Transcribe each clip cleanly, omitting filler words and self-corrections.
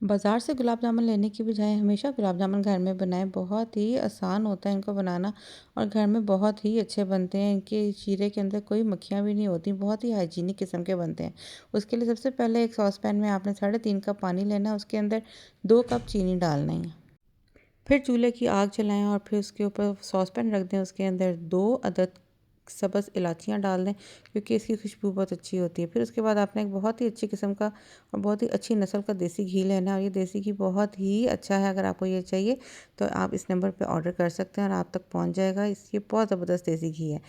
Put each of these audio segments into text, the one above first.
बाज़ार से गुलाब जामुन लेने की बजाय हमेशा गुलाब जामुन घर में बनाएं। बहुत ही आसान होता है इनको बनाना और घर में बहुत ही अच्छे बनते हैं। इनके शीरे के अंदर कोई मक्खियाँ भी नहीं होती, बहुत ही हाइजीनिक किस्म के बनते हैं। उसके लिए सबसे पहले एक सॉस पैन में आपने 3.5 कप पानी लेना है। उसके अंदर 2 कप चीनी डालना है। फिर चूल्हे की आग जलाएं और फिर उसके ऊपर सॉस पैन रख दें। उसके अंदर 2 अदद सब्ज़ इलायचियाँ डाल दें, क्योंकि इसकी खुशबू बहुत अच्छी होती है। फिर उसके बाद आपने एक बहुत ही अच्छी किस्म का और बहुत ही अच्छी नस्ल का देसी घी लेना है, और ये देसी घी बहुत ही अच्छा है। अगर आपको ये चाहिए तो आप इस नंबर पे ऑर्डर कर सकते हैं और आप तक पहुंच जाएगा। इसकी बहुत ज़बरदस्त देसी घी है।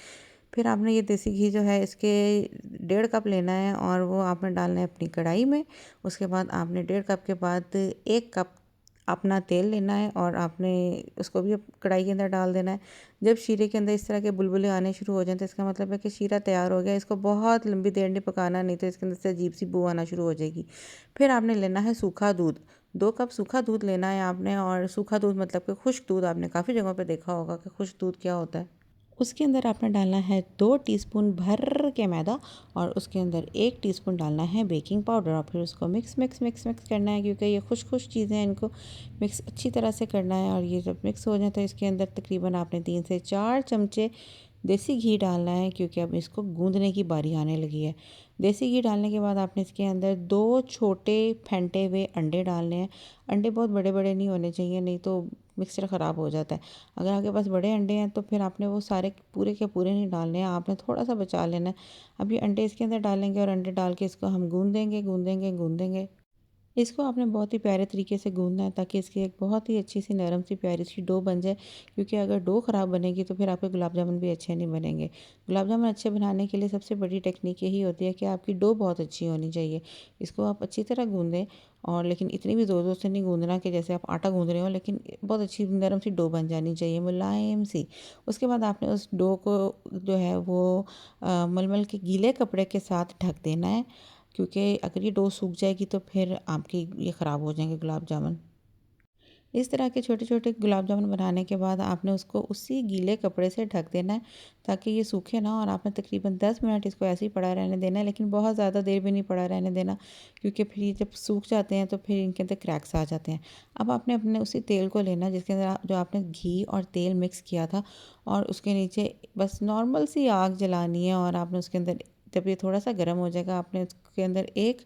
फिर आपने ये देसी घी जो है इसके 1.5 कप लेना है और वो आपने डालना है अपनी कढ़ाई में। उसके बाद आपने 1.5 कप के बाद 1 कप अपना तेल लेना है और आपने उसको भी कढ़ाई के अंदर डाल देना है। जब शीरे के अंदर इस तरह के बुलबुले आने शुरू हो जाएं तो इसका मतलब है कि शीरा तैयार हो गया। इसको बहुत लंबी देर नहीं पकाना, नहीं तो इसके अंदर से अजीब सी बू आना शुरू हो जाएगी। फिर आपने लेना है सूखा दूध। 2 कप सूखा दूध लेना है आपने, और सूखा दूध मतलब कि खुश्क दूध। आपने काफ़ी जगहों पे देखा होगा कि खुश्क दूध क्या होता है। उसके अंदर आपने डालना है 2 टीस्पून भर के मैदा, और उसके अंदर 1 टीस्पून डालना है बेकिंग पाउडर, और फिर उसको मिक्स मिक्स मिक्स मिक्स करना है, क्योंकि ये खुश खुश चीज़ें हैं, इनको मिक्स अच्छी तरह से करना है। और ये जब मिक्स हो जाए तो इसके अंदर तकरीबन आपने 3 से 4 चमचे देसी घी डालना है, क्योंकि अब इसको गूंदने की बारी आने लगी है। देसी घी डालने के बाद आपने इसके अंदर 2 छोटे फेंटे हुए अंडे डालने हैं। अंडे बहुत बड़े बड़े नहीं होने चाहिए, नहीं तो मिक्सचर ख़राब हो जाता है। अगर आपके पास बड़े अंडे हैं तो फिर आपने वो सारे पूरे के पूरे नहीं डालने हैं, आपने थोड़ा सा बचा लेना है। अब ये अंडे इसके अंदर डालेंगे और अंडे डाल के इसको हम गूंदेंगे गूंदेंगे गूंदेंगे। इसको आपने बहुत ही प्यारे तरीके से गूंदना है, ताकि इसकी एक बहुत ही अच्छी सी नरम सी प्यारी सी डो बन जाए। क्योंकि अगर डो ख़राब बनेगी तो फिर आपके गुलाब जामुन भी अच्छे नहीं बनेंगे। गुलाब जामुन अच्छे बनाने के लिए सबसे बड़ी टेक्निक यही होती है कि आपकी डो बहुत अच्छी होनी चाहिए। इसको आप अच्छी तरह गूंदें, और लेकिन इतनी भी ज़ोर ज़ोर से नहीं गूंदना कि जैसे आप आटा गूंद रहे हो, लेकिन बहुत अच्छी नरम सी डो बन जानी चाहिए, मुलायम सी। उसके बाद आपने उस डो को जो है वो मलमल के गीले कपड़े के साथ ढक देना है, क्योंकि अगर ये डो सूख जाएगी तो फिर आपकी ये ख़राब हो जाएंगे गुलाब जामुन। इस तरह के छोटे छोटे गुलाब जामुन बनाने के बाद आपने उसको उसी गीले कपड़े से ढक देना है, ताकि ये सूखे ना। और आपने तकरीबन 10 मिनट इसको ऐसे ही पड़ा रहने देना है, लेकिन बहुत ज़्यादा देर भी नहीं पड़ा रहने देना, क्योंकि फिर ये जब सूख जाते हैं तो फिर इनके अंदर क्रैक्स आ जाते हैं। अब आपने अपने उसी तेल को लेना जिसके अंदर जो आपने घी और तेल मिक्स किया था, और उसके नीचे बस नॉर्मल सी आग जलानी है। और आपने उसके अंदर, जब ये थोड़ा सा गर्म हो जाएगा, आपने उसके अंदर एक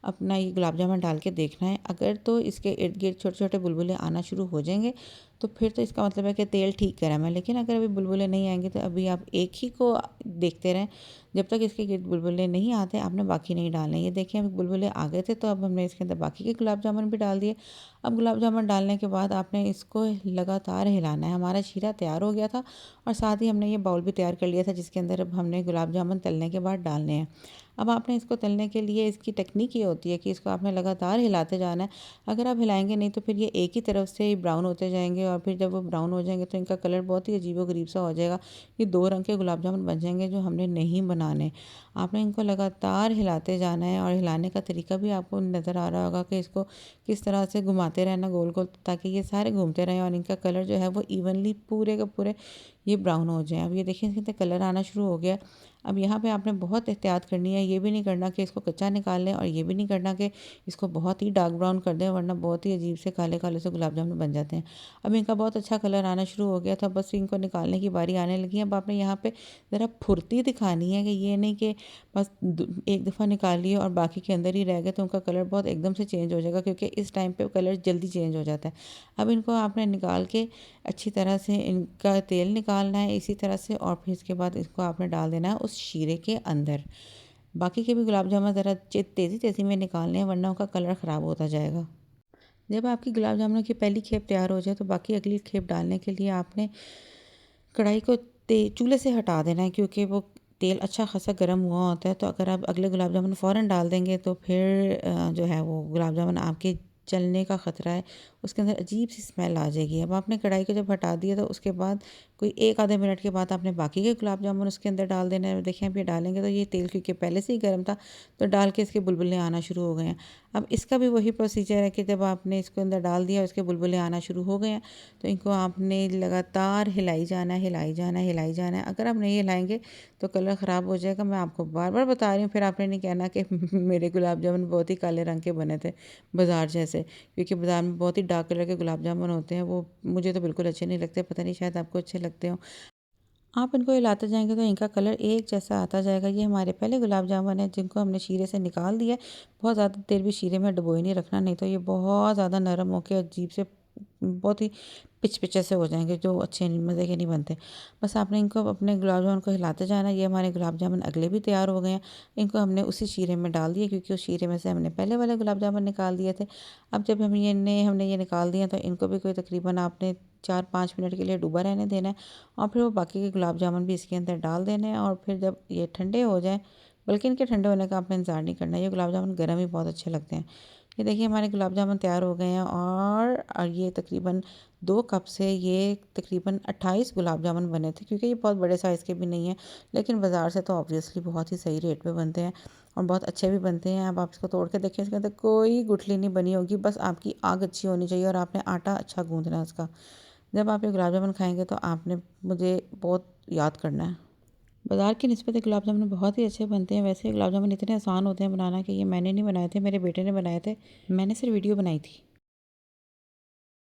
अपना ये गुलाब जामुन डाल के देखना है। अगर तो इसके इर्द गिर्द छोटे छोटे बुलबुले आना शुरू हो जाएंगे तो फिर तो इसका मतलब है कि तेल ठीक गर्म है। लेकिन अगर अभी बुलबुले नहीं आएंगे तो अभी आप एक ही को देखते रहें। जब तक इसके गिर्द बुलबुले नहीं आते आपने बाकी नहीं डालने। ये देखिए अभी बुलबुले आ गए थे, तो अब हमने इसके अंदर बाकी के गुलाब जामुन भी डाल दिए। अब गुलाब जामुन डालने के बाद आपने इसको लगातार हिलाना है। हमारा शीरा तैयार हो गया था, और साथ ही हमने ये बाउल भी तैयार कर लिया था जिसके अंदर अब हमने गुलाब जामुन तलने के बाद डालने हैं। अब आपने इसको तलने के लिए इसकी टेक्निक ये होती है कि इसको आपने लगातार हिलाते जाना है। अगर आप हिलाएंगे नहीं तो फिर ये एक ही तरफ से ब्राउन होते जाएंगे, और फिर जब वो ब्राउन हो जाएंगे तो इनका कलर बहुत ही अजीबोगरीब सा हो जाएगा। ये 2 रंग के गुलाब जामुन बन जाएंगे जो हमने नहीं बनाने। आपने इनको लगातार हिलाते जाना है, और हिलाने का तरीका भी आपको नज़र आ रहा होगा कि इसको किस तरह से घुमाते रहना गोल गोल, ताकि ये सारे घूमते रहें और इनका कलर जो है वो इवनली पूरे के पूरे ये ब्राउन हो जाए। अब ये देखिए इसके अंदर कलर आना शुरू हो गया। अब यहाँ पे आपने बहुत एहतियात करनी है। ये भी नहीं करना कि इसको कच्चा निकाल लें, और ये भी नहीं करना कि इसको बहुत ही डार्क ब्राउन कर दें, वरना बहुत ही अजीब से काले काले से गुलाब जामुन बन जाते हैं। अब इनका बहुत अच्छा कलर आना शुरू हो गया था, बस इनको निकालने की बारी आने लगी है। अब आपने यहाँ पे ज़रा फुर्ती दिखानी है, कि ये नहीं कि बस एक दफ़ा निकाल लिए और बाकी के अंदर ही रह गए, तो उनका कलर बहुत एकदम से चेंज हो जाएगा, क्योंकि इस टाइम पे कलर जल्दी चेंज हो जाता है। अब इनको आपने निकाल के अच्छी तरह से इनका तेल निकालना है इसी तरह से, और फिर इसके बाद इसको आपने डाल देना है उस शीरे के अंदर। बाकी के भी गुलाब जामुन ज़रा तेज़ी तेज़ी में निकालने हैं, वरना उनका कलर ख़राब होता जाएगा। जब आपकी गुलाब जामुनों की पहली खेप तैयार हो जाए तो बाकी अगली खेप डालने के लिए आपने कढ़ाई को चूल्हे से हटा देना है, क्योंकि वो तेल अच्छा खासा गर्म हुआ होता है। तो अगर आप अगले गुलाब जामुन फ़ौरन डाल देंगे तो फिर जो है वो गुलाब जामुन आपके जलने का ख़तरा है, उसके अंदर अजीब सी स्मेल आ जाएगी। अब आपने कढ़ाई को जब हटा दिया तो उसके बाद कोई एक आधे मिनट के बाद आपने बाकी के गुलाब जामुन उसके अंदर डाल देना है। देखें आप ये डालेंगे तो ये तेल क्योंकि पहले से ही गर्म था, तो डाल के इसके बुलबुले आना शुरू हो गए हैं। अब इसका भी वही प्रोसीजर है कि जब आपने इसको अंदर डाल दिया, इसके बुलबुले आना शुरू हो गए हैं, तो इनको आपने लगातार हिलाई जाना है, हिलाई जाना है, हिलाई जाना है। अगर आप नहीं हिलाएँगे तो कलर ख़राब हो जाएगा। मैं आपको बार-बार बता रही हूँ, फिर आपने नहीं कहना कि मेरे गुलाब जामुन बहुत ही काले रंग के बने थे, बाज़ार जैसे। क्योंकि बाज़ार में बहुत ही डार्क कलर के गुलाब जामुन होते हैं, वो मुझे तो बिल्कुल अच्छे नहीं लगते, पता नहीं शायद आपको अच्छे लगते हों। आप इनको हिलाते जाएँगे तो इनका कलर एक जैसा आता जाएगा। ये हमारे पहले गुलाब जामुन हैं जिनको हमने शीरे से निकाल दिया है। बहुत ज़्यादा देर भी शीरे में डुबोए नहीं रखना, नहीं तो ये बहुत ज़्यादा नरम होके अजीब से बहुत ही पिच-पिच से हो जाएँगे, जो अच्छे नहीं, मज़े के नहीं बनते। बस आपने इनको अपने गुलाब जामुन को हिलाते जाना है। ये हमारे गुलाब जामुन अगले भी तैयार हो गए हैं। इनको हमने उसी शीरे में डाल दिए, क्योंकि उस शीरे में से हमने पहले वाले गुलाब जामुन निकाल दिए थे। अब जब हमने ये निकाल दिए, तो इनको भी कोई तकरीबन आपने 4-5 मिनट के लिए डूबा रहने देना है, और फिर वो बाकी के गुलाब जामुन भी इसके अंदर डाल देने हैं। और फिर जब ये ठंडे हो जाएँ, बल्कि इनके ठंडे होने का आपने इंतज़ार नहीं करना है, ये गुलाब जामुन गर्म ही बहुत अच्छे लगते हैं। ये देखिए हमारे गुलाब जामुन तैयार हो गए हैं, और ये तकरीबन 2 कप से ये तकरीबन 28 गुलाब जामुन बने थे, क्योंकि ये बहुत बड़े साइज़ के भी नहीं हैं, लेकिन बाज़ार से तो ऑब्वियसली बहुत ही सही रेट पे बनते हैं और बहुत अच्छे भी बनते हैं। अब आप इसको तोड़ के देखिए, इसके अंदर कोई गुठली नहीं बनी होगी, बस आपकी आग अच्छी होनी चाहिए और आपने आटा अच्छा गूँदना है उसका। जब आप ये गुलाब जामुन खाएँगे तो आपने मुझे बहुत याद करना है। बाज़ार की निस्बत गुलाब जामुन बहुत ही अच्छे बनते हैं। वैसे गुलाब जामुन इतने आसान होते हैं बनाना कि ये मैंने नहीं बनाए थे, मेरे बेटे ने बनाए थे। मैंने सिर्फ वीडियो बनाई थी।